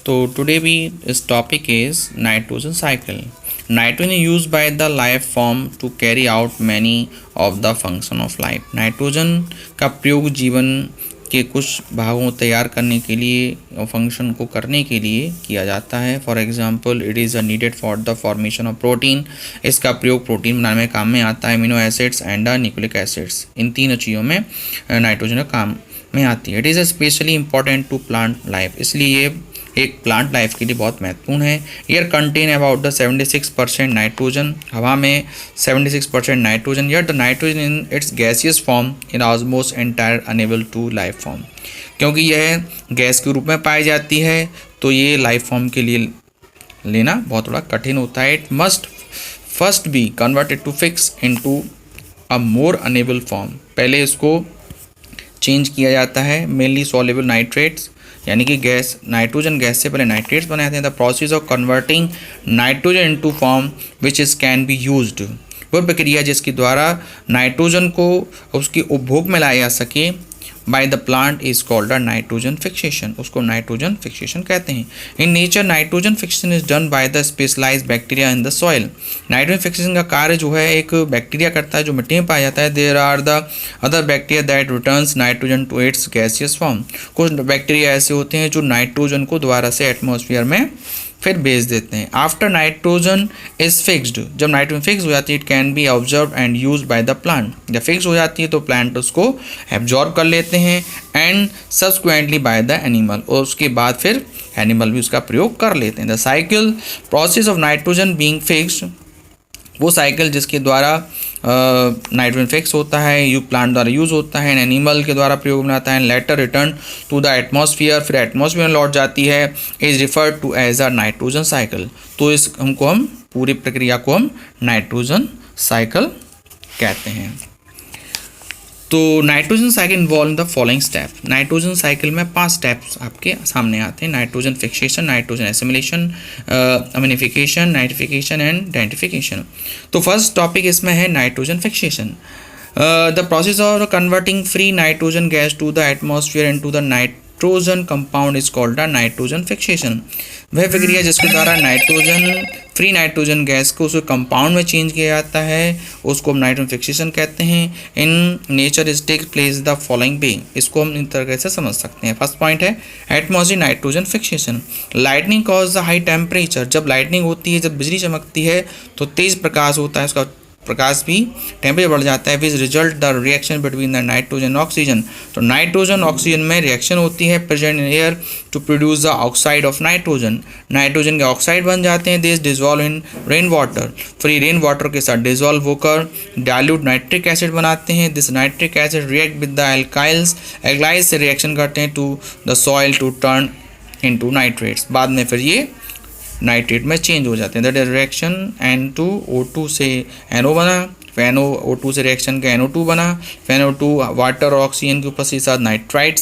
So today this topic is nitrogen cycle. Nitrogen is used by the life form to carry out many of the function of life. Nitrogen का प्रयोग जीवन के कुछ भागों तैयार करने के लिए और फंक्शन को करने के लिए किया जाता है. For example it is needed for the formation of protein. इसका प्रयोग प्रोटीन बनाने में काम में आता है. Amino acids and nucleic acids, इन तीनों चीज़ों में नाइट्रोजन का काम में आती है. It is specially important to plant life, इसलिए ये एक प्लांट लाइफ के लिए बहुत महत्वपूर्ण है. Air contain about the 76% nitrogen, हवा में 76% nitrogen. Yet the nitrogen in its gaseous form in almost entire unable to life form. क्योंकि यह गैस के रूप में पाई जाती है तो ये लाइफ फॉर्म के लिए लेना बहुत थोड़ा कठिन होता है. It must first be converted to fix into a more unable form. पहले इसको चेंज किया जाता है. मेनली सॉल्युबल नाइट्रेट्स, यानी कि गैस, नाइट्रोजन गैस से पहले नाइट्रेट्स बनाए जाते हैं. The process of converting nitrogen into form which is can be used, वो प्रक्रिया जिसके द्वारा नाइट्रोजन को उसके उपभोग में लाया जा सके by the plant is called a nitrogen fixation. उसको नाइट्रोजन फिक्सेशन कहते हैं. In nature nitrogen fixation is done by the specialised bacteria in the soil. Nitrogen fixation का कार्य जो है एक बैक्टीरिया करता है जो मिट्टी में पाया जाता है. There are the other bacteria that returns nitrogen to its gaseous form. कुछ बैक्टीरिया ऐसे होते हैं जो नाइट्रोजन को दोबारा से एटमॉस्फेयर में फिर भेज देते हैं. आफ्टर नाइट्रोजन इज फिक्स्ड, जब नाइट्रोजन फिक्स हो जाती है, it can be observe and use by the plant. जब फिक्स हो जाती है तो प्लांट उसको एब्जॉर्ब कर लेते हैं and subsequently by the animal, और उसके बाद फिर एनिमल भी उसका प्रयोग कर लेते हैं. The cycle process of nitrogen being fixed, वो साइकिल जिसके द्वारा नाइट्रोजन फिक्स होता है, यू प्लांट द्वारा यूज़ होता है, एनिमल के द्वारा प्रयोग में आता है, later return to the atmosphere, फिर एटमॉस्फेयर में लौट जाती है, is referred to as a nitrogen cycle. तो इस हम पूरी प्रक्रिया को हम नाइट्रोजन साइकिल कहते हैं. तो nitrogen cycle involve in the following step. Nitrogen cycle में 5 स्टेप्स आपके सामने आते हैं. Nitrogen fixation, nitrogen assimilation, ammonification, nitrification and denitrification. तो फर्स्ट टॉपिक इसमें है nitrogen fixation. The process of converting free nitrogen gas to the atmosphere and to the nitrogen compound is called the nitrogen fixation. वह प्रक्रिया जिसके द्वारा free nitrogen gas को उसके compound में चेंज किया जाता है, उसको हम नाइट्रोजन फिक्सेशन कहते हैं. In nature is take place the following way. इसको हम इन तरह से समझ सकते हैं. फर्स्ट पॉइंट है atmosphere nitrogen fixation. Lightning cause the high temperature. जब लाइटनिंग होती है, जब बिजली चमकती है तो तेज़ प्रकाश होता है, उसका प्रकाश भी टेम्परेचर बढ़ जाता है. Which result the reaction between the nitrogen oxygen. तो नाइट्रोजन ऑक्सीजन में रिएक्शन होती है present in air to produce the oxide of nitrogen. Nitrogen के ऑक्साइड बन जाते हैं. This dissolve in rain water. Free rain water के साथ डिजॉल्व होकर डाइल्यूट नाइट्रिक एसिड बनाते हैं. This nitric acid react with the alkalis. Alkalis से रिएक्शन करते हैं to the soil to turn into nitrates. बाद में फिर ये नाइट्रेट में चेंज हो जाते हैं. दैट इज रिएक्शन N2O2 से NO बना, फिर NO2 से रिएक्शन का NO2 बना, फिर NO2 वाटर और ऑक्सीजन के ऊपर से साथ नाइट्राइट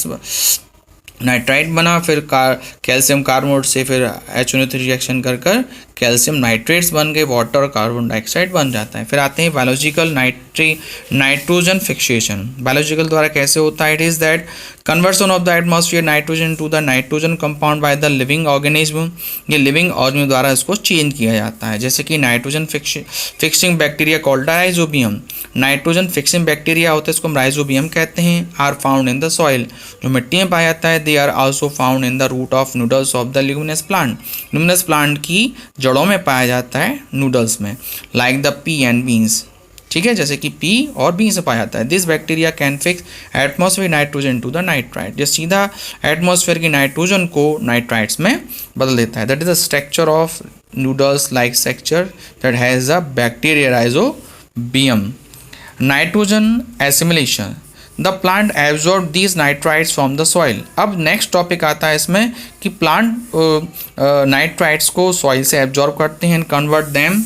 बना, फिर कैल्शियम कार्बोनेट से फिर HNO3 रिएक्शन कर कैल्शियम नाइट्रेट्स बन गए, वाटर और कार्बन डाइऑक्साइड बन जाता है. फिर आते हैं बायोलॉजिकल नाइट्रोजन फिक्सेशन. बायोलॉजिकल द्वारा कैसे होता है? It is that conversion of the atmosphere nitrogen to the nitrogen compound by the living organism. ये लिविंग ऑर्गेनिज्म द्वारा इसको चेंज किया जाता है. जैसे कि nitrogen fixing bacteria called Rhizobium. Nitrogen fixing bacteria होता है, इसको हम राइजोबियम कहते हैं. Are found in the soil, जो मिट्टी में पाया जाता है. They are also found in the root of noodles of the luminous plant. Luminous plant की जड़ों में पाया जाता है, नूडल्स में. Like the P and beans, ठीक है, जैसे कि पी और बीन से पाया जाता है. This bacteria can fix atmosphere nitrogen to the nitrite. जो सीधा एटमॉस्फेयर की नाइट्रोजन को नाइट्राइट्स में बदल देता है. That is the structure of noodles like structure that has a bacteria Rhizobium. Nitrogen assimilation. The plant absorb these nitrites from the soil. अब next topic आता है इसमें कि प्लांट नाइट्राइट्स को सॉइल से एब्जॉर्ब करते हैं and convert them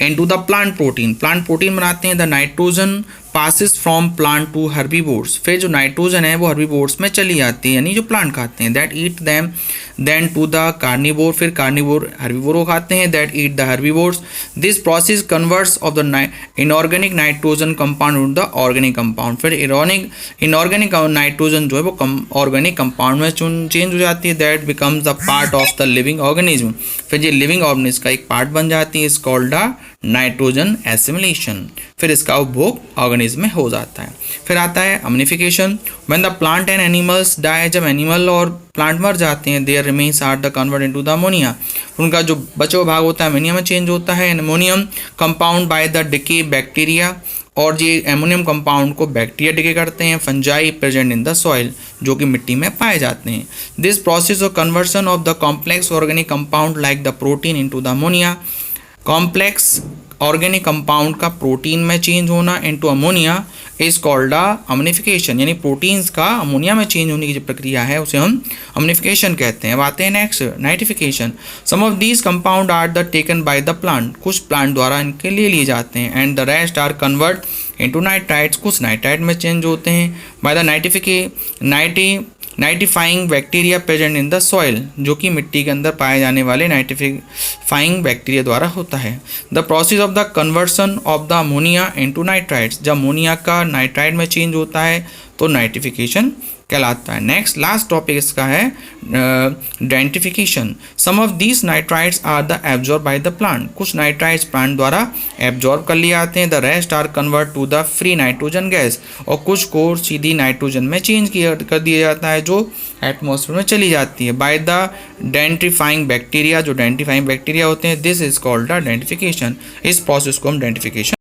into the plant protein. Plant protein बनाते हैं. The nitrogen passes from plant to herbivores, फिर जो नाइट्रोजन है वो हर्बीवोर्स में चली जाती है, यानी जो प्लांट खाते हैं, that eat them then to the carnivore, फिर कार्निवोर हर्बीवोर को खाते हैं, that eat the herbivores. This process converts of the inorganic nitrogen compound to the organic compound, फिर इनऑर्गेनिक नाइट्रोजन जो है वो ऑर्गेनिक कंपाउंड में चेंज हो जाती है, that becomes the part of the living organism, फिर ये लिविंग ऑर्गेनिज्म का एक पार्ट बन जाती है, is called the nitrogen assimilation, फिर इसका उपभोग ऑर्गेनिज्म में हो जाता है। फिर आता है ammonification, when the plant and animals die, जब एनिमल और प्लांट मर जाते हैं, their remains are the convert into the ammonia, उनका जो बचा हुआ भाग होता है अमोनिया में चेंज होता है, ammonium compound by the decay bacteria, और ये एमोनियम कंपाउंड को बैक्टीरिया डिके करते हैं, fungi present in the soil, जो कि मिट्टी में पाए जाते हैं। This process of conversion of the complex organic compound like the protein into the ammonia, complex organic compound का प्रोटीन में चेंज होना इनटू अमोनिया इज कॉल्ड अम्निफिकेशन, यानी प्रोटीन्स का अमोनिया में चेंज होने की जो प्रक्रिया है उसे हम अम्निफिकेशन कहते हैं। अब आते हैं next nitrification, some of these compound are the taken by the plant, कुछ प्लांट द्वारा इनके ले लिए जाते हैं, and the rest are convert into nitrites, कुछ नाइट्राइट में चेंज होते हैं by the nitrifying bacteria present in the soil, जो कि मिट्टी के अंदर पाए जाने वाले नाइट्रीफाइंग बैक्टीरिया द्वारा होता है। The process of the conversion of the ammonia into nitrites, जब अमोनिया का नाइट्राइट में चेंज होता है तो नाइट्रिफिकेशन कहलाता है। नेक्स्ट लास्ट टॉपिक इसका है denitrification, some of these nitrites are the absorb by the plant, कुछ नाइट्राइट्स प्लांट द्वारा एब्जॉर्ब कर लिए जाते हैं, the rest are convert to the free nitrogen gas, और कुछ को सीधी नाइट्रोजन में चेंज कर दिया जाता है जो एटमॉस्फेयर में चली जाती है बाय द डेंटिफाइंग बैक्टीरिया, जो डेंटिफाइंग बैक्टीरिया होते हैं, दिस इज कॉल्ड द डेंटिफिकेशन, इस प्रोसेस को हम डेंटिफिकेशन